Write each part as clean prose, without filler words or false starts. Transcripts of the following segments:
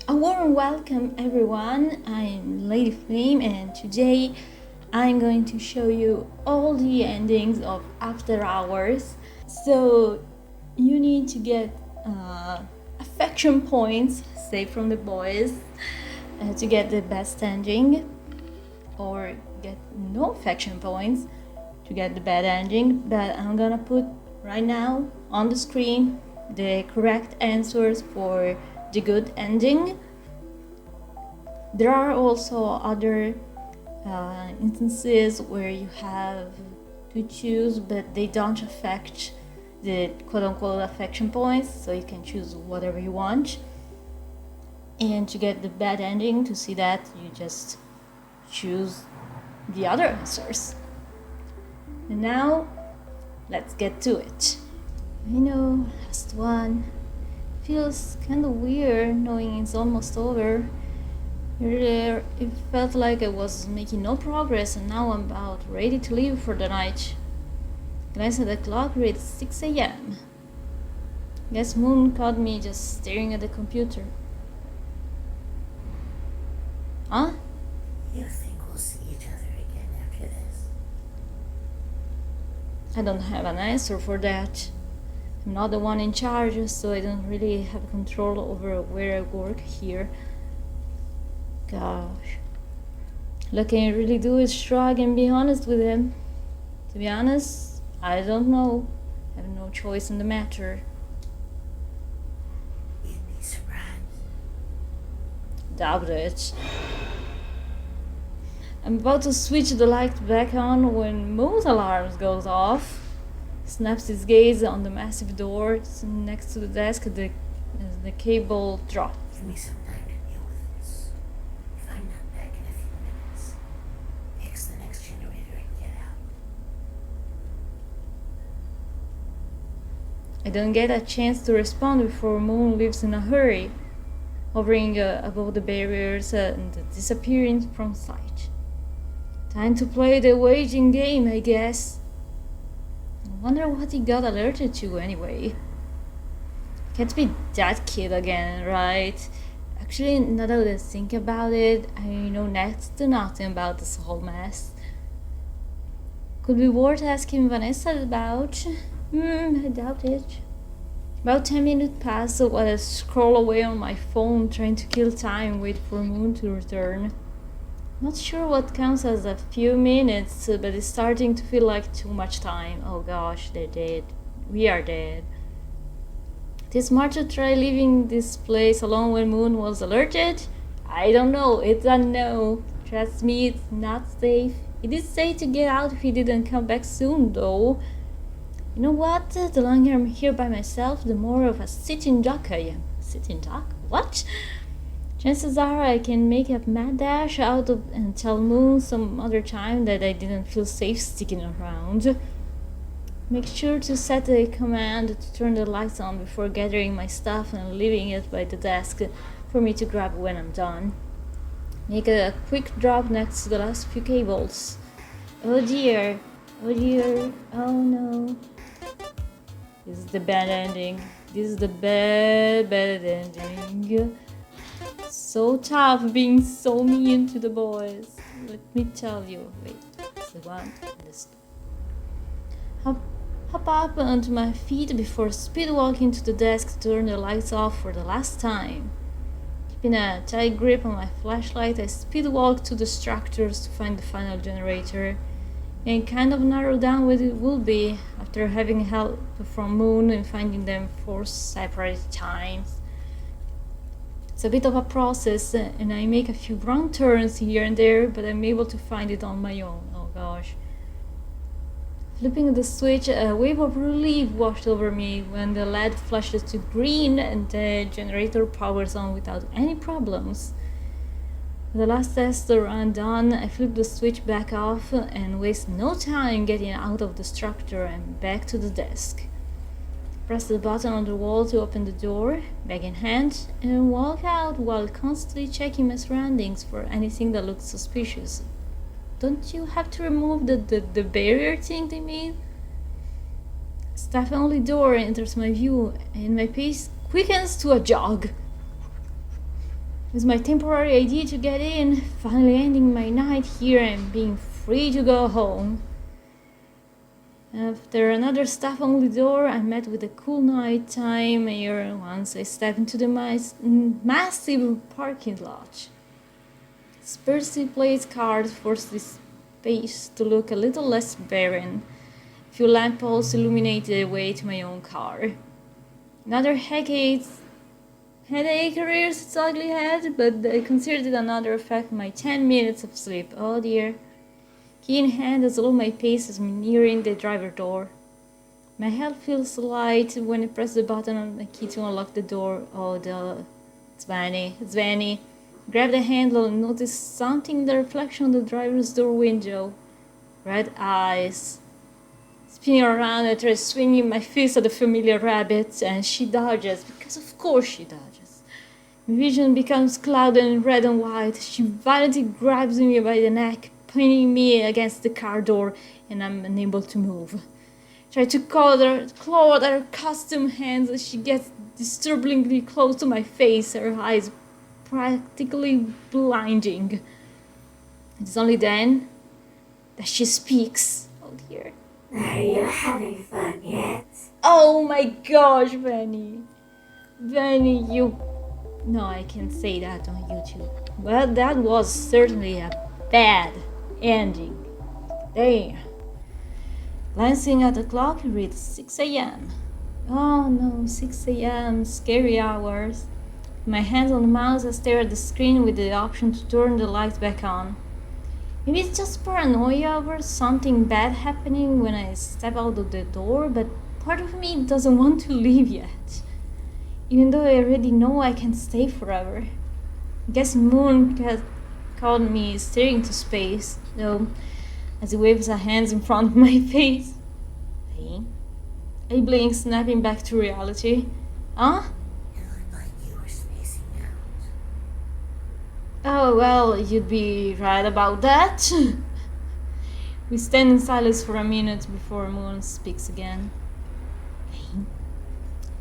A warm welcome, everyone. I'm Lady Flame, and today I'm going to show you all the endings of After Hours. So, you need to get affection points, say from the boys, to get the best ending, or get no affection points to get the bad ending. But I'm gonna put right now on the screen the correct answers for the good ending. There are also other instances where you have to choose, but they don't affect the quote-unquote affection points, so you can choose whatever you want. And to get the bad ending, to see that, you just choose the other answers. And now, let's get to it. I know, last one. Feels kind of weird knowing it's almost over. Earlier, it felt like I was making no progress, and now I'm about ready to leave for the night. Glanced at the clock, read 6 a.m. Guess Moon caught me just staring at the computer. Huh? You think we'll see each other again after this? I don't have an answer for that. I'm not the one in charge, so I don't really have control over where I work here. Gosh. All I can really do is shrug and be honest with him. To be honest, I don't know. I have no choice in the matter. You'd be surprised. Doubt it. I'm about to switch the light back on when Moon's alarm goes off. Snaps his gaze on the massive door next to the desk as the cable drops. Give me some time to deal with this. If I'm not back in a few minutes, fix the next generator and get out. I don't get a chance to respond before Moon leaves in a hurry, hovering above the barriers and disappearing from sight. Time to play the waiting game, I guess. I wonder what he got alerted to anyway. Can't be that kid again, right? Actually, now that I think about it, I know next to nothing about this whole mess. Could be worth asking Vanessa about. I doubt it. About 10 minutes pass while I scroll away on my phone trying to kill time, wait for Moon to return. Not sure what counts as a few minutes, but it's starting to feel like too much time. Oh gosh, they're dead. We are dead. It is smart to try leaving this place alone when Moon was alerted? I don't know, it's a no. Trust me, it's not safe. It is safe to get out if he didn't come back soon, though. You know what? The longer I'm here by myself, the more of a sitting duck I am. Sitting duck? What? Chances are I can make a mad dash out of and tell Moon some other time that I didn't feel safe sticking around. Make sure to set the command to turn the lights on before gathering my stuff and leaving it by the desk for me to grab when I'm done. Make a quick drop next to the last few cables. Oh dear, oh dear, oh no. This is the bad ending. This is the bad ending. So tough being so mean to the boys. Let me tell you. Wait, it's the one. This. Hop up onto my feet before speed walking to the desk to turn the lights off for the last time. Keeping a tight grip on my flashlight, I speed walk to the structures to find the final generator and kind of narrow down what it will be after having help from Moon and finding them 4 separate times. It's a bit of a process, and I make a few wrong turns here and there, but I'm able to find it on my own. Oh gosh. Flipping the switch, a wave of relief washed over me when the LED flashes to green and the generator powers on without any problems. With the last test run done, I flip the switch back off and waste no time getting out of the structure and back to the desk. Press the button on the wall to open the door, bag in hand, and walk out while constantly checking my surroundings for anything that looks suspicious. Don't you have to remove the barrier thing they made? Staff-only door enters my view, and my pace quickens to a jog. With my temporary idea to get in, finally ending my night here and being free to go home. After another step on the door, I met with a cool nighttime air once I stepped into the massive parking lot. Sparsely placed cars forced this space to look a little less barren. A few lampposts illuminated the way to my own car. Another headache rears its ugly head, but I considered it another effect of my 10 minutes of sleep. Oh dear. Key in hand, I slow my pace as I'm nearing the driver door. My head feels light when I press the button on the key to unlock the door. Oh, it's Vanny. Grab the handle and notice something in the reflection of the driver's door window. Red eyes. Spinning around, I try swinging my fist at the familiar rabbit, and she dodges, because of course she dodges. My vision becomes clouded in red and white. She violently grabs me by the neck, pinning me against the car door, and I'm unable to move. Try to claw at her custom hands as she gets disturbingly close to my face, her eyes practically blinding. It's only then that she speaks. Oh dear. Are you having fun yet? Oh my gosh, Vanny. Vanny, you... No, I can't say that on YouTube. Well, that was certainly a bad ending. Damn. Glancing at the clock, it reads 6 a.m. Oh no, 6 a.m. Scary hours. With my hands on the mouse, I stare at the screen with the option to turn the lights back on. Maybe it's just paranoia over something bad happening when I step out of the door, but part of me doesn't want to leave yet. Even though I already know I can't stay forever. I guess Moon caught me staring into space, though, as he waves her hands in front of my face. Hey? I blink, snapping back to reality. Huh? It looked like you were spacing out. Oh, well, you'd be right about that. We stand in silence for a minute before Moon speaks again. Hey?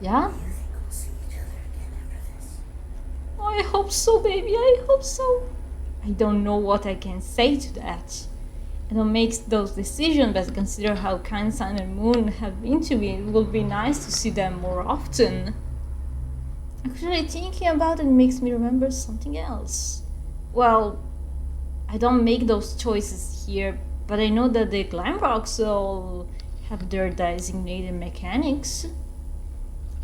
Yeah? Do you think we'll see each other again after this? Oh, I hope so, baby, I hope so. I don't know what I can say to that. I don't make those decisions, but consider how kind Sun and Moon have been to me. It would be nice to see them more often. Actually, thinking about it makes me remember something else. Well, I don't make those choices here, but I know that the Glamrocks all have their designated mechanics.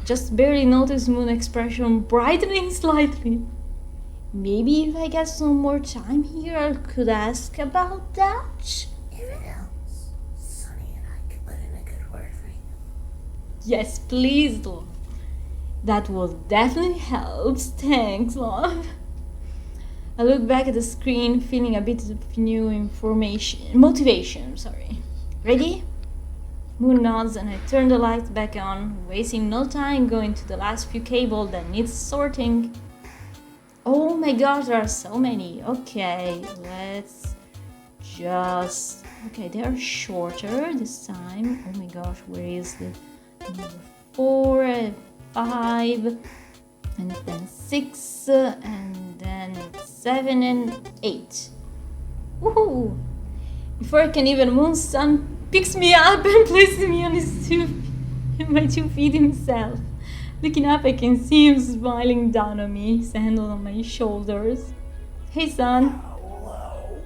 Just barely notice Moon's expression brightening slightly. Maybe if I get some more time here, I could ask about that. If it helps, Sonny and I could put in a good word for you. Yes, please, love. That will definitely help. Thanks, love. I look back at the screen, feeling a bit of new motivation. Ready? Moon nods and I turn the lights back on, wasting no time going to the last few cables that needs sorting. Oh my gosh, there are so many. Okay, let's just... Okay, they are shorter this time. Oh my gosh, where is the number 4, 5, and then 6, and then 7 and 8. Woohoo! Before I can even move, Sun picks me up and places me on my 2 feet himself. Looking up, I can see him smiling down on me, his hand on my shoulders. Hey, Sun. Hello.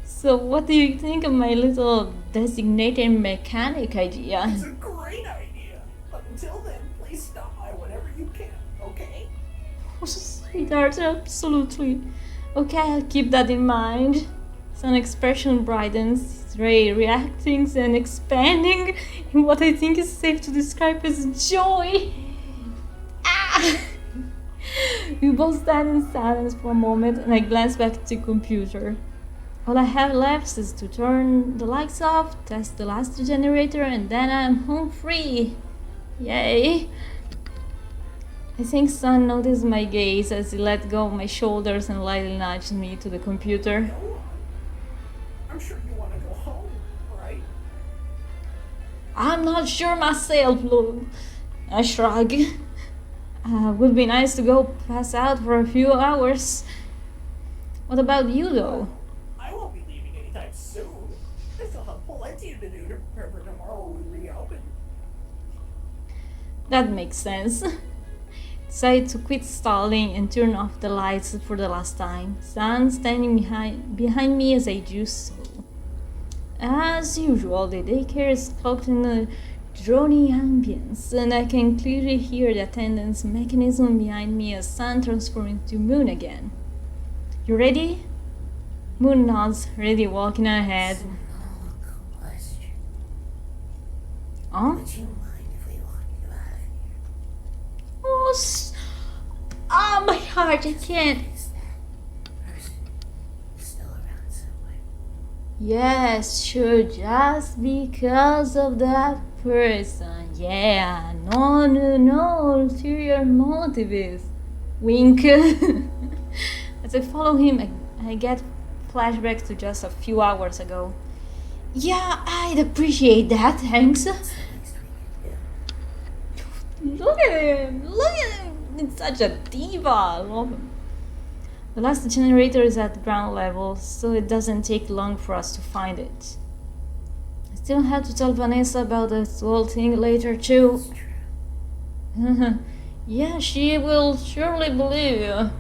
So, what do you think of my little designated mechanic idea? It's a great idea. But until then, please stop by whenever you can, okay? Oh, sweetheart, absolutely. Okay, I'll keep that in mind. Sun's expression brightens, his ray reacting and expanding in what I think is safe to describe as joy. Ah! We both stand in silence for a moment and I glance back at the computer. All I have left is to turn the lights off, test the last generator, and then I'm home free. Yay! I think Sun noticed my gaze as he let go of my shoulders and lightly nudged me to the computer. I'm sure you want to go home, right? I'm not sure myself, Lou. I shrug. Would be nice to go pass out for a few hours. What about you, though? I won't be leaving anytime soon. I still have plenty to do to prepare for tomorrow when we reopen. That makes sense. Decided to quit stalling and turn off the lights for the last time. Sun standing behind me as I do so. As usual, the daycare is cloaked in a drony ambience, and I can clearly hear the attendance mechanism behind me as Sun transforms into Moon again. You ready? Moon nods, ready walking ahead. No question. Huh? Would you mind if we walked you out of here? Oh, my heart, I can't. Is that person still around somewhere? Yes, sure, just because of that person. Yeah, no ulterior motives. Wink. As I follow him, I get flashbacks to just a few hours ago. Yeah, I'd appreciate that, thanks. What's the least we can do? Look at him, it's such a diva, I love him. The last generator is at ground level, so it doesn't take long for us to find it. I still have to tell Vanessa about this whole thing later too. It's true. Yeah, she will surely believe you.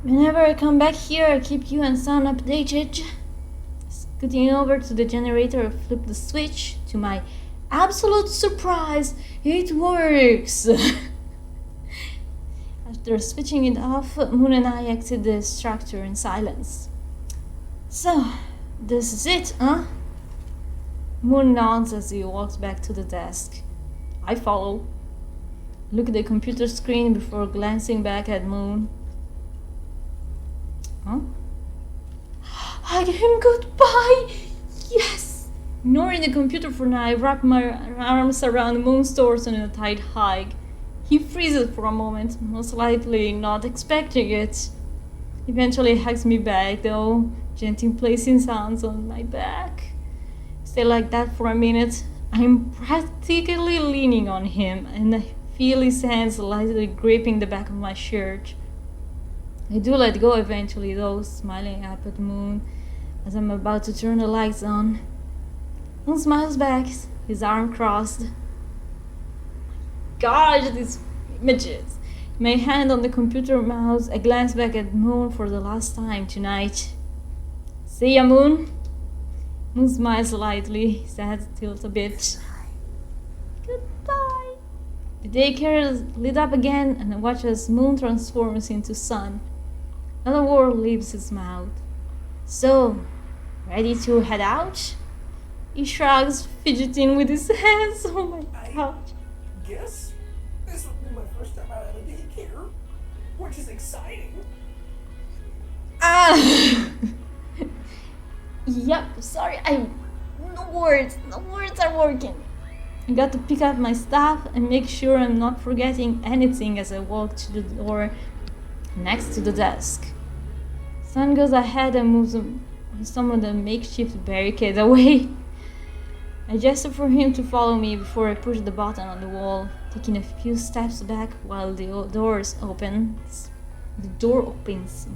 Whenever I come back here, I keep you and Sam updated. Scooting over to the generator, I flip the switch. To my absolute surprise, it works! After switching it off, Moon and I exit the structure in silence. So, this is it, huh? Moon nods as he walks back to the desk. I follow. Look at the computer screen before glancing back at Moon. Huh? Hug him goodbye! Yes! Ignoring the computer for now, I wrap my arms around Moon's torso in a tight hug. He freezes for a moment, most likely not expecting it. Eventually hugs me back though, gently placing his hands on my back. Stay like that for a minute. I'm practically leaning on him and I feel his hands lightly gripping the back of my shirt. I do let go eventually though, smiling up at Moon as I'm about to turn the lights on. Moon smiles back, his arm crossed. Gosh, these images. My hand on the computer mouse, I glance back at Moon for the last time tonight. See ya, Moon? Moon smiles lightly, his head tilts a bit. Goodbye. The daycare is lit up again, and I watch as Moon transforms into Sun. Another word leaves his mouth. So, ready to head out? He shrugs, fidgeting with his hands. Oh my god. Guess this will be my first time out of the daycare, which is exciting. Ah! Yep, sorry, no words are working. I got to pick up my stuff and make sure I'm not forgetting anything as I walk to the door next to the desk. Sun goes ahead and moves some of the makeshift barricades away. I gesture for him to follow me before I push the button on the wall, taking a few steps back while the door opens.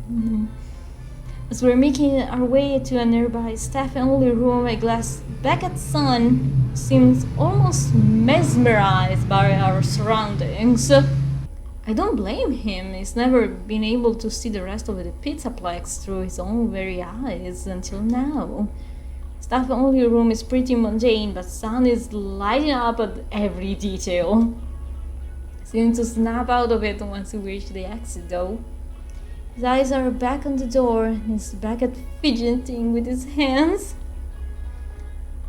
As we're making our way to a nearby staff-only room, I glance back at Sun, who seems almost mesmerized by our surroundings. I don't blame him. He's never been able to see the rest of the Pizzaplex through his own very eyes until now. Staff-only room is pretty mundane, but Sun is lighting up at every detail. Seems to snap out of it once he reaches the exit, though. His eyes are back on the door, and he's back at fidgeting with his hands.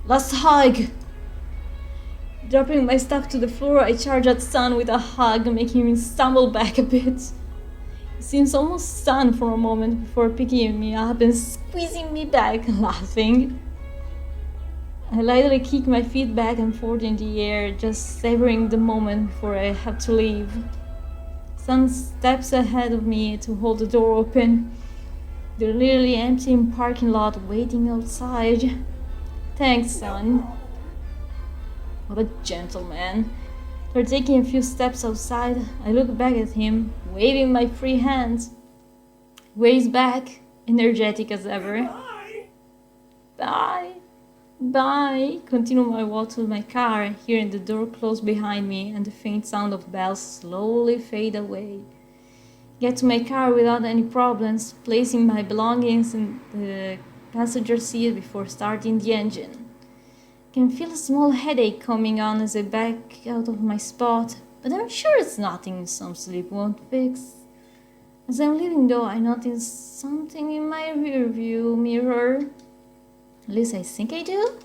Last hug! Dropping my stuff to the floor, I charge at Sun with a hug, making him stumble back a bit. He seems almost stunned for a moment before picking me up and squeezing me back, laughing. I lightly kick my feet back and forth in the air, just savoring the moment before I have to leave. Sun steps ahead of me to hold the door open. The literally empty parking lot waiting outside. Thanks, Sun. What a gentleman. After taking a few steps outside, I look back at him, waving my free hands. He waves back, energetic as ever. Bye. Bye. Bye. Continue my walk to my car, hearing the door close behind me and the faint sound of bells slowly fade away. Get to my car without any problems, placing my belongings in the passenger seat before starting the engine. I can feel a small headache coming on as I back out of my spot, but I'm sure it's nothing some sleep won't fix. As I'm leaving though, I notice something in my rearview mirror. At least I think I do.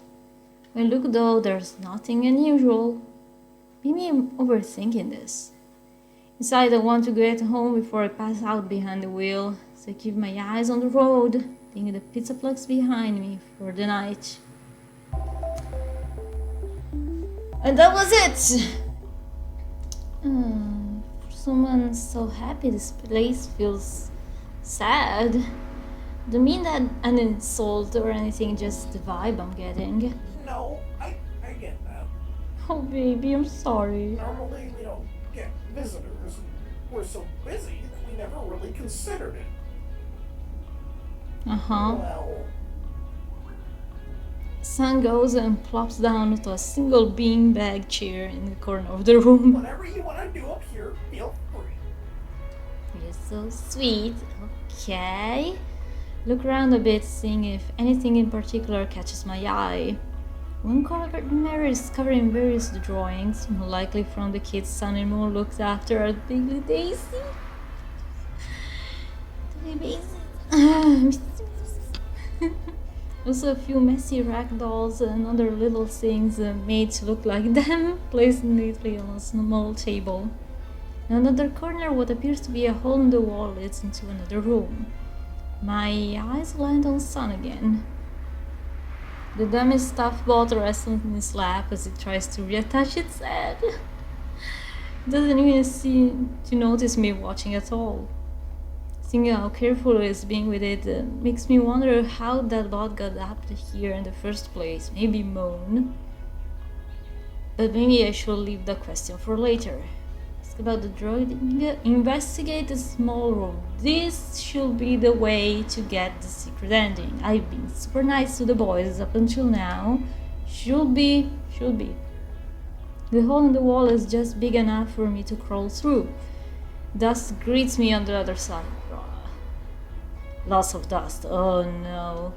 When I look though, there's nothing unusual. Maybe I'm overthinking this. Inside, I want to get home before I pass out behind the wheel, so I keep my eyes on the road, thinking the pizza plugs behind me for the night. And that was it! For someone so happy, this place feels sad. Don't mean that an insult or anything, just the vibe I'm getting. No, I get that. Oh baby, I'm sorry. Normally we don't get visitors. We're so busy that we never really considered it. Well, Sun goes and plops down onto a single beanbag chair in the corner of the room. whatever you want to do up here, feel free. You're so sweet. Okay. Look around a bit, seeing if anything in particular catches my eye. One corner is covered in various drawings, more likely from the kids Sun and Moon looked after at Bigly Daisy. Also a few messy rag dolls and other little things made to look like them, placed neatly on a small table. In another corner, what appears to be a hole in the wall leads into another room. My eyes land on Sun again. The dummy stuffed ball rests on his lap as it tries to reattach its head. It doesn't even seem to notice me watching at all. Seeing how careful he is being with it makes me wonder how that bot got up to here in the first place. Maybe Moon. But maybe I should leave the question for later. Ask about the droid. Investigate the small room. This should be the way to get the secret ending. I've been super nice to the boys up until now. Should be. The hole in the wall is just big enough for me to crawl through. Dust greets me on the other side. Lots of dust. Oh no.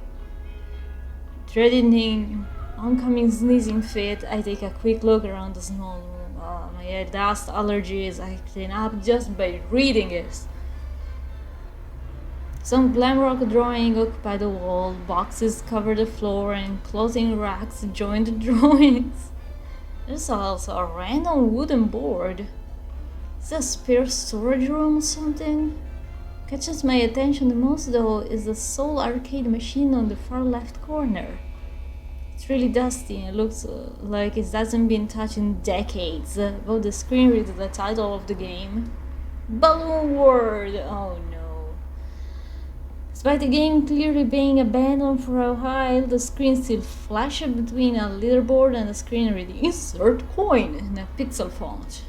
Dreading oncoming sneezing fit, I take a quick look around the small room. My dust allergy is acting up just by reading it. Some glamrock drawing occupy the wall, boxes cover the floor, and clothing racks join the drawings. There's also a random wooden board. Is it a spare storage room or something? Catches my attention the most though is the Soul arcade machine on the far left corner. It's really dusty and it looks like it hasn't been touched in decades. Above the screen reads the title of the game. Balloon World! Oh no. Despite the game clearly being abandoned for a while, the screen still flashes between a leaderboard and a screen reading Insert Coin in a pixel font.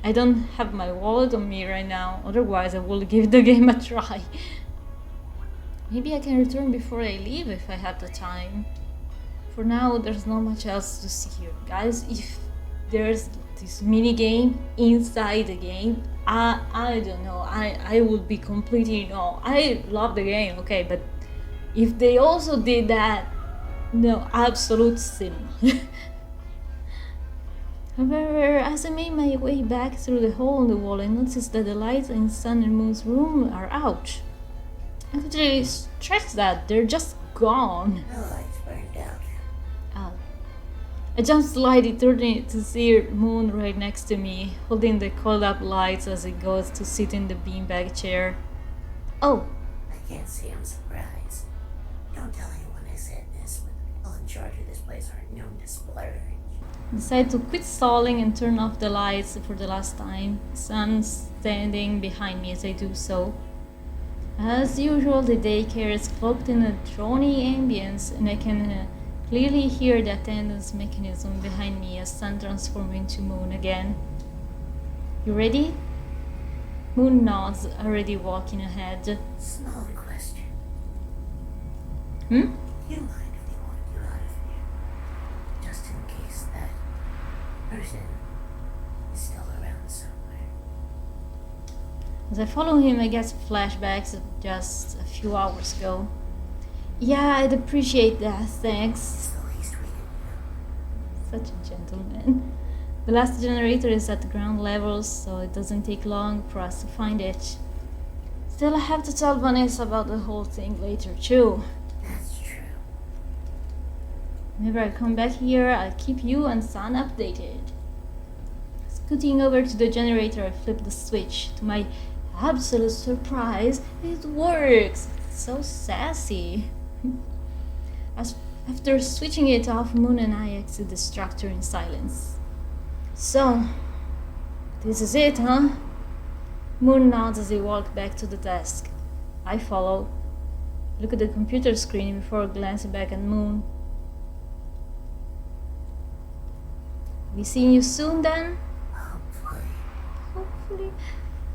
I don't have my wallet on me right now, otherwise I will give the game a try. Maybe I can return before I leave if I have the time. For now, there's not much else to see here. Guys, if there's this mini game inside the game, I don't know, I would be completely, no, I love the game, okay, but if they also did that, no, absolute sin. However, as I made my way back through the hole in the wall, I noticed that the lights in Sun and Moon's room are out. I could really stress that, they're just gone. The lights burned out. Oh. I jumped slightly, turning to see Moon right next to me, holding the coiled up lights as he goes to sit in the beanbag chair. Oh, I can't say I'm surprised. Don't tell anyone I said this, but the people in charge of this place are known to splurge. I decide to quit stalling and turn off the lights for the last time, Sun standing behind me as I do so. As usual, the daycare is cloaked in a drony ambience, and I can clearly hear the attendance mechanism behind me as Sun transforms into Moon again. You ready? Moon nods, already walking ahead. Small question. Hmm? Do you mind if they want you out of here? Just in case that person is still around somewhere. As I follow him, I get flashbacks of just a few hours ago. Yeah, I'd appreciate that, thanks. It's the least we can do. Such a gentleman. The last generator is at the ground level, so it doesn't take long for us to find it. Still, I have to tell Vanessa about the whole thing later, too. That's true. Whenever I come back here, I'll keep you and San updated. Scooting over to the generator, I flip the switch. To my absolute surprise, it works. It's so sassy. After switching it off, Moon and I exit the structure in silence. So, this is it, huh? Moon nods as he walks back to the desk. I follow. Look at the computer screen before glancing back at Moon. We seeing you soon then? Hopefully. Hopefully.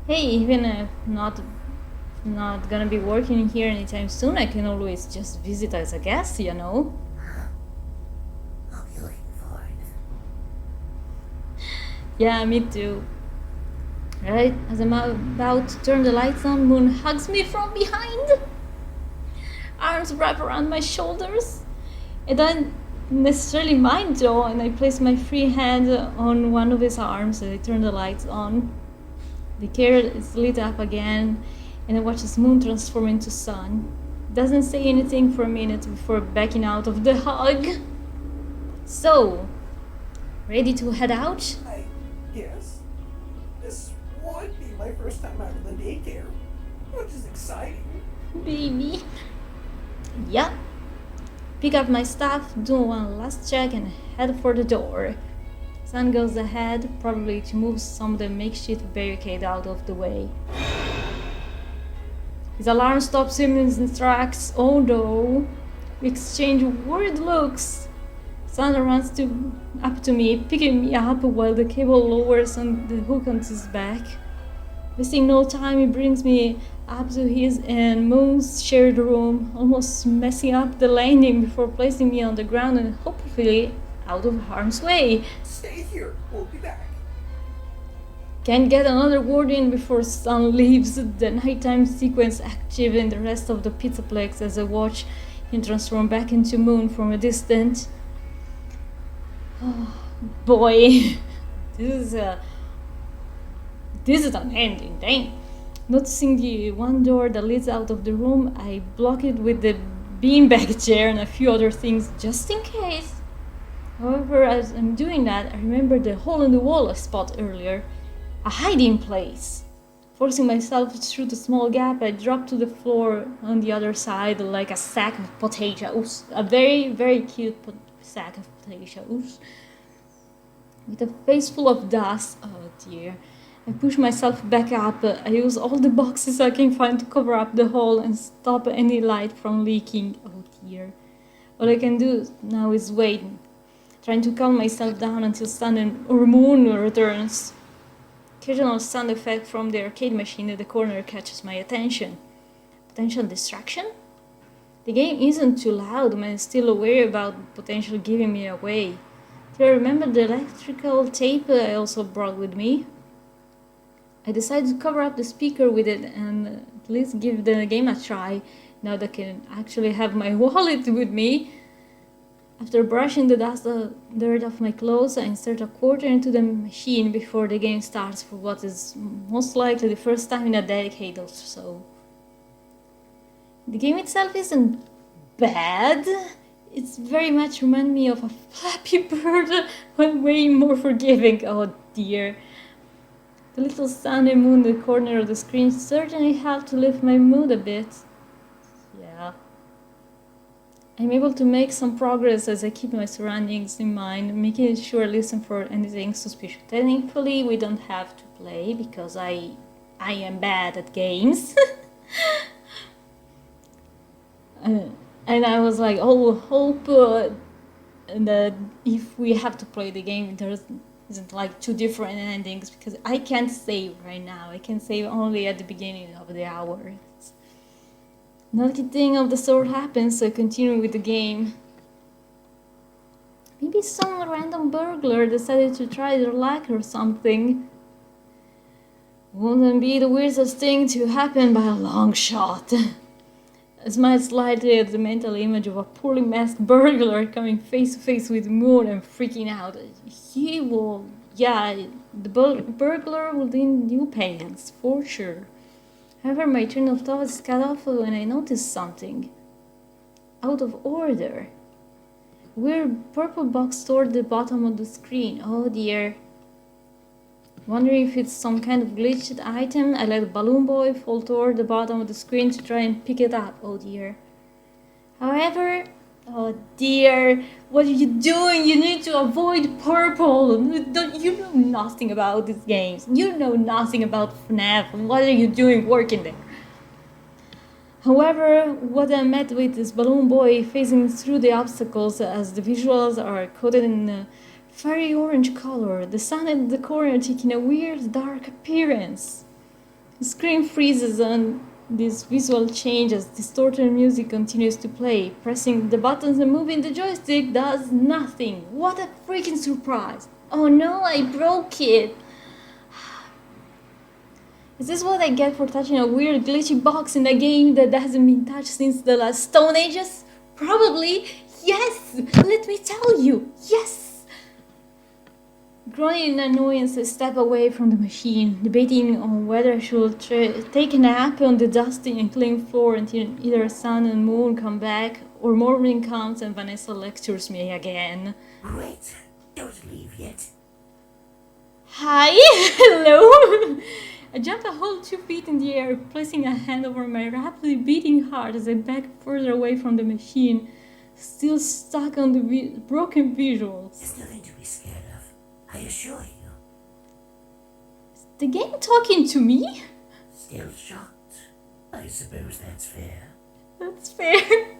Hey, even if not gonna be working here anytime soon, I can always just visit as a guest, you know? I'll be looking forward. Yeah, me too. Right as I'm about to turn the lights on, Moon hugs me from behind. Arms wrap around my shoulders. I don't necessarily mind though, and I place my free hand on one of his arms and I turn the lights on. The carrot is lit up again, and I watch his Moon transform into sun. Doesn't say anything for a minute before backing out of the hug. So, ready to head out? I guess. This would be my first time out of the daycare, which is exciting. Baby. Yeah. Pick up my stuff, do one last check, and head for the door. Sun goes ahead, probably to move some of the makeshift barricade out of the way. His alarm stops him in his tracks. Oh no. We exchange worried looks. Sun runs up to me, picking me up while the cable lowers on the hook on his back. Wasting no time, he brings me up to his and Moon's shared room, almost messing up the landing before placing me on the ground and hopefully out of harm's way. Stay here, we'll be back. Can't get another word in before Sun leaves. The nighttime sequence active in the rest of the Pizzaplex as I watch him transform back into Moon from a distance. Oh, boy, this is an ending, dang. Noticing the one door that leads out of the room, I block it with the beanbag chair and a few other things just in case. However, as I'm doing that, I remember the hole in the wall I spotted earlier. A hiding place. Forcing myself through the small gap, I drop to the floor on the other side like a sack of potatoes. A very, very cute sack of potatoes. With a face full of dust. Oh dear. I push myself back up. I use all the boxes I can find to cover up the hole and stop any light from leaking. Oh dear. All I can do now is wait, trying to calm myself down until Sun or Moon returns. Occasional sound effect from the arcade machine in the corner catches my attention. Potential distraction? The game isn't too loud, but I'm still aware about potential giving me away. Do I remember the electrical tape I also brought with me? I decided to cover up the speaker with it and at least give the game a try, now that I can actually have my wallet with me. After brushing the dirt off my clothes, I insert a quarter into the machine before the game starts for what is most likely the first time in a decade or so. The game itself isn't bad. It's very much reminds me of a Flappy Bird, but way more forgiving. Oh dear. The little sun and moon in the corner of the screen certainly helped to lift my mood a bit. Yeah. I'm able to make some progress as I keep my surroundings in mind, making sure I listen for anything suspicious. Thankfully, we don't have to play because I am bad at games. And I was like, oh, hope that if we have to play the game, there's isn't like two different endings, because I can't save right now. I can save only at the beginning of the hour. Nothing of the sort happens, so I continue with the game. Maybe some random burglar decided to try their luck or something. Wouldn't be the weirdest thing to happen by a long shot. I smiled slightly at the mental image of a poorly masked burglar coming face to face with Moon and freaking out. He will, yeah, the burglar will need new pants, for sure. However, my train of thought is cut off when I notice something out of order. Weird purple box toward the bottom of the screen. Oh dear. Wondering if it's some kind of glitched item, I let Balloon Boy fall toward the bottom of the screen to try and pick it up. Oh dear. However, oh dear, what are you doing? You need to avoid purple. You know nothing about these games. You know nothing about FNAF. What are you doing working there? However, what I met with is Balloon Boy phasing through the obstacles as the visuals are coated in a fiery orange color, the sun at the corner taking a weird dark appearance. The screen freezes and this visual change as distorted music continues to play. Pressing the buttons and moving the joystick does nothing. What a freaking surprise! Oh no, I broke it! Is this what I get for touching a weird glitchy box in a game that hasn't been touched since the last Stone Ages? Probably! Yes! Let me tell you! Yes! Groaning in annoyance, I step away from the machine, debating on whether I should take a nap on the dusty and clean floor until either Sun and Moon come back, or morning comes and Vanessa lectures me again. Wait, don't leave yet. Hi! Hello! I jump a whole 2 feet in the air, placing a hand over my rapidly beating heart as I back further away from the machine, still stuck on the broken visuals. There's nothing to be scared of, I assure you. Is the game talking to me? Still shocked? I suppose that's fair. That's fair.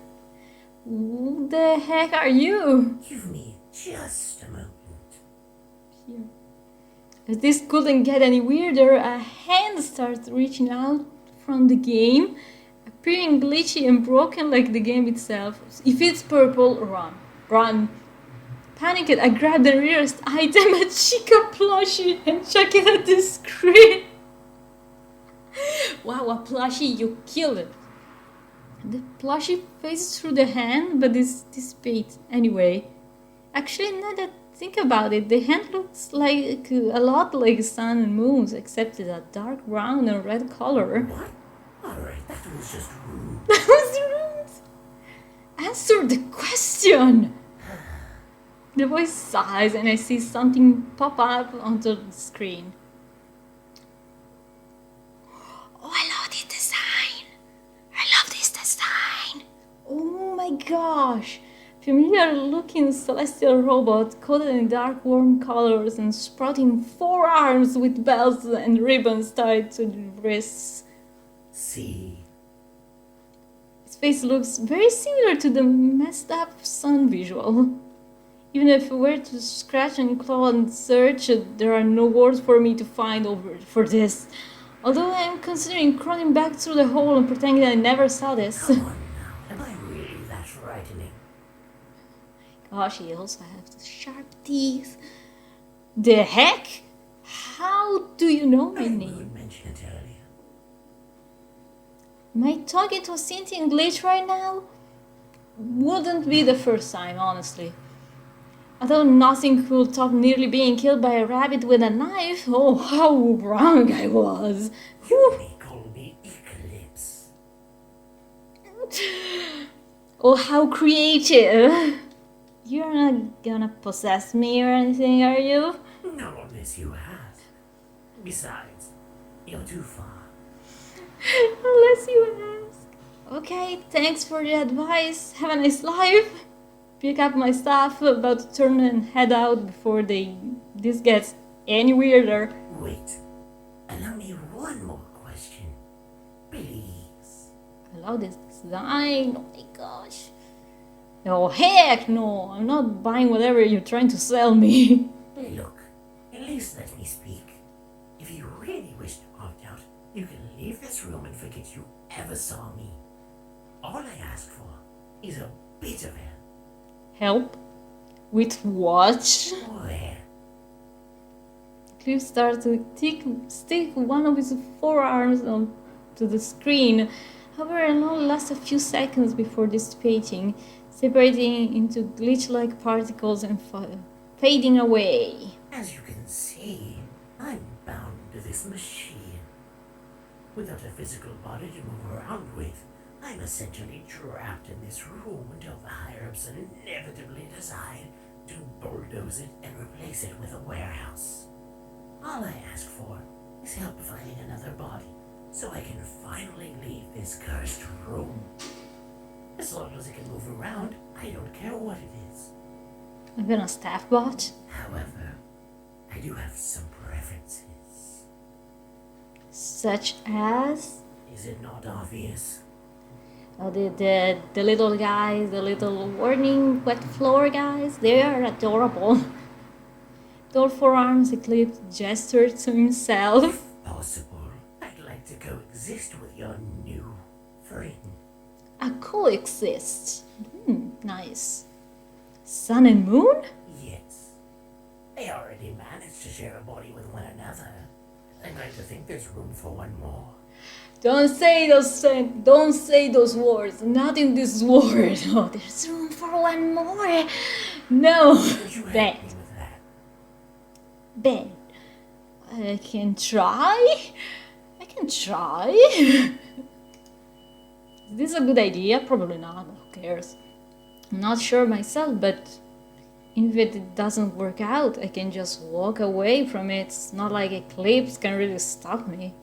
Who the heck are you? Give me just a moment. Here. As this couldn't get any weirder, a hand starts reaching out from the game, appearing glitchy and broken like the game itself. If it's purple, run. Run. Panicked, I grab the nearest item, a Chica plushie, and chuck it at the screen. Wow, a plushie, you killed it. The plushie phases through the hand, but dissipates anyway. Actually, now that I think about it, the hand looks like a lot like Sun and Moon's, except it's a dark brown and red color. What? Alright, that was just rude. That was rude. Answer the question. The voice sighs and I see something pop up onto the screen. Oh, I love this design. I love this design. Oh my gosh. Familiar looking celestial robot coated in dark warm colors and sprouting 4 arms with bells and ribbons tied to the wrists. See? His face looks very similar to the messed up Sun visual. Even if I were to scratch and claw and search, there are no words for me to find over for this. Although I am considering crawling back through the hole and pretending I never saw this. Come on now, am I really that frightening? Gosh, he also has the sharp teeth. The heck? How do you know my I name? would mention it earlier. Am I talking to a sentient glitch right now? Wouldn't be the first time, honestly. Although nothing could top nearly being killed by a rabbit with a knife. Oh, how wrong I was. You may call me Eclipse. Oh, how creative. You're not gonna possess me or anything, are you? Not unless you have. Besides, you're too far. Unless you ask. Okay, thanks for the advice. Have a nice life. Pick up my stuff, about to turn and head out before this gets any weirder. Wait, allow me one more question. Please. I love this design. Oh my gosh. Oh heck no, I'm not buying whatever you're trying to sell me. Look, Please let me speak. If you really wish to opt out, you can leave this room and forget you ever saw me. All I ask for is a bit of help. Help? With what? Where? Cliff starts to stick one of his forearms onto the screen. However, it only lasts a few seconds before dissipating, separating into glitch-like particles and fading away. As you can see, I'm bound to this machine. Without a physical body to move around with, I'm essentially trapped in this room until the higher-ups inevitably decide to bulldoze it and replace it with a warehouse. All I ask for is help finding another body so I can finally leave this cursed room. As long as it can move around, I don't care what it is. Even a staff bot? However, I do have some preferences. Such as? Is it not obvious? Oh, the little guys, the little warning wet floor guys, they are adorable. Their forearms Eclipse gestured to himself. If possible, I'd like to coexist with your new friend. A coexist. Nice. Sun and moon? Yes. They already managed to share a body with one another. I'd like to think there's room for one more. Don't say those words. Not in this world. Oh, there's room for one more. No. Would you help Bad. me with that? Bad. I can try. Is this a good idea? Probably not. Who cares? I'm not sure myself, but if it doesn't work out, I can just walk away from it. It's not like Eclipse can really stop me.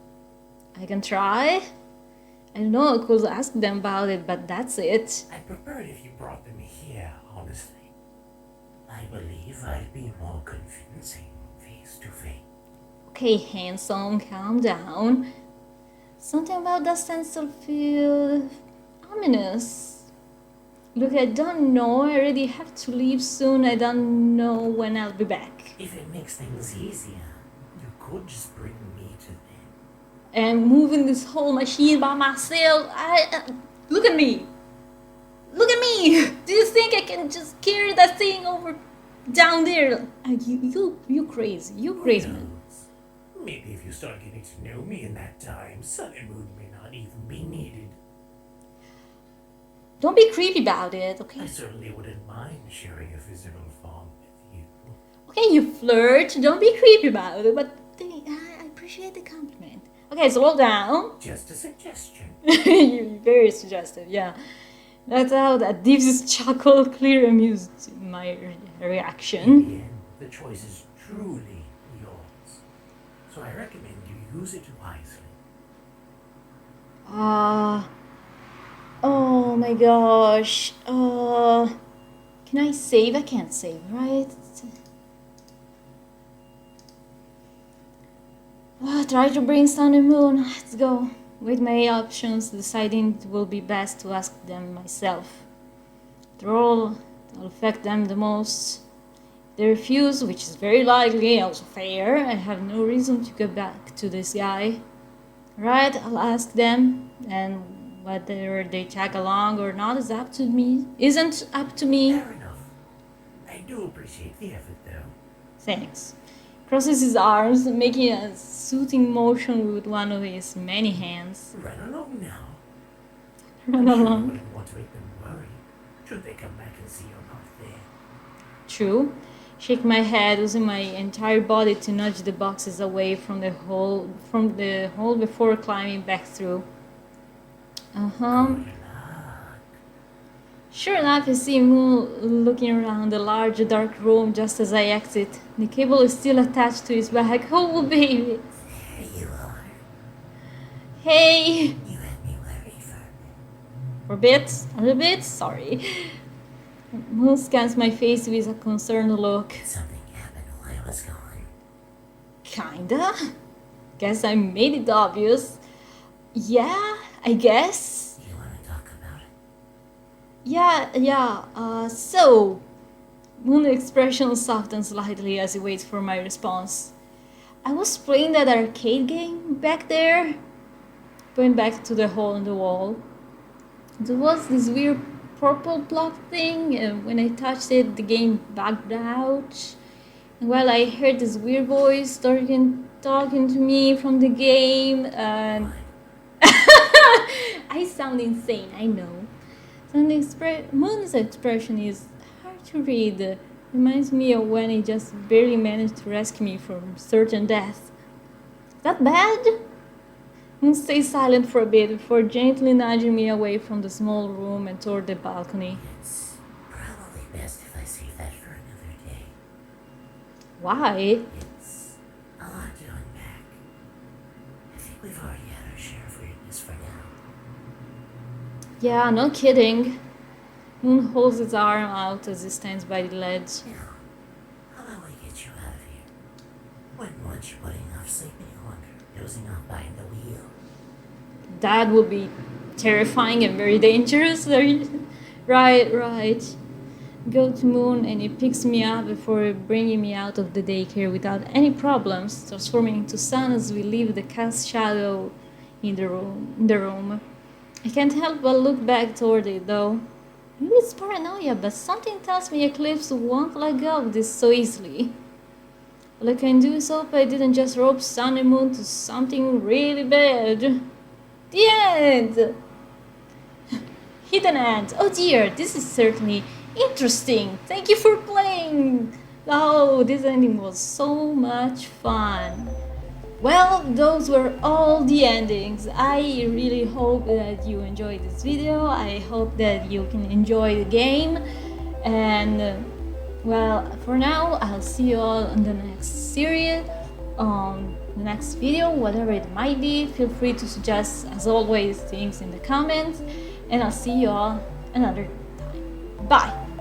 I can try. I know I could ask them about it, but that's it. I'd prefer it if you brought them here, honestly. I believe I'd be more convincing face to face. Okay, handsome, calm down. Something about that stencil feel ominous. Look, I don't know. I already have to leave soon. I don't know when I'll be back. If it makes things easier, you could just bring me to them. And moving this whole machine by myself. Look at me. Look at me. Do you think I can just carry that thing over down there? You crazy. You crazy, man. Maybe if you start getting to know me in that time, Sun and Moon may not even be needed. Don't be creepy about it, I okay? certainly wouldn't mind sharing a physical form with you. Okay, you flirt. Don't be creepy about it, but I appreciate the compliment. Okay, slow down. Just a suggestion. You're very suggestive, yeah. That's how that Div's chuckle clearly amused my reaction. In the end, the choice is truly yours. So I recommend you use it wisely. Oh my gosh. Can I save? I can't save, right? Try to bring Sun and Moon. Let's go. With my options, deciding it will be best to ask them myself. After all, it'll affect them the most. They refuse, which is very likely, also fair. I have no reason to go back to this guy. Right, I'll ask them, and whether they tag along or not is up to me. Isn't up to me. Fair enough. I do appreciate the effort, though. Thanks. Crosses his arms, making a soothing motion with one of his many hands. Run along now. Run You along. wouldn't want to make them worry. Should they come back and see you're not there? True. Shake my head, using my entire body to nudge the boxes away from the hole before climbing back through. Good luck. Sure enough, I see Moon looking around the large dark room just as I exit. The cable is still attached to his back. Oh, baby. There you are. Hey. You had me worried for a bit. For a bit? A little bit? Sorry. Moon scans my face with a concerned look. Something happened while I was gone. Kinda. Guess I made it obvious. Yeah, I guess. Do you want to talk about it? So, Moon's expression softens slightly as he waits for my response. I was playing that arcade game back there, going back to the hole in the wall. There was this weird purple block thing, and when I touched it, the game bugged out. And well, I heard this weird voice talking to me from the game, and I sound insane, I know. And Moon's expression is hard to read. Reminds me of when he just barely managed to rescue me from certain death. That bad? Moon stays silent for a bit before gently nudging me away from the small room and toward the balcony. It's probably best if I save that for another day. Why? It's a lot to unpack. I think we've already had our share of weirdness for now. Yeah, no kidding. Moon holds his arm out as he stands by the ledge. Now, how about we get you out of here? Wouldn't want you putting off sleeping longer, dozing off behind the wheel. That would be terrifying and very dangerous. Right. Go to Moon and he picks me up before bringing me out of the daycare without any problems, transforming into sun as we leave the cast shadow in the room. I can't help but look back toward it though. Maybe it's paranoia, but something tells me Eclipse won't let go of this so easily. All I can do is hope I didn't just rope Sun and Moon to something really bad. The end! Hidden End. Oh dear, this is certainly interesting. Thank you for playing. Oh, this ending was so much fun. Well, those were all the endings. I really hope that you enjoyed this video. I hope that you can enjoy the game. And well, for now, I'll see you all in the next series, on the next video, whatever it might be. Feel free to suggest, as always, things in the comments. And I'll see you all another time. Bye!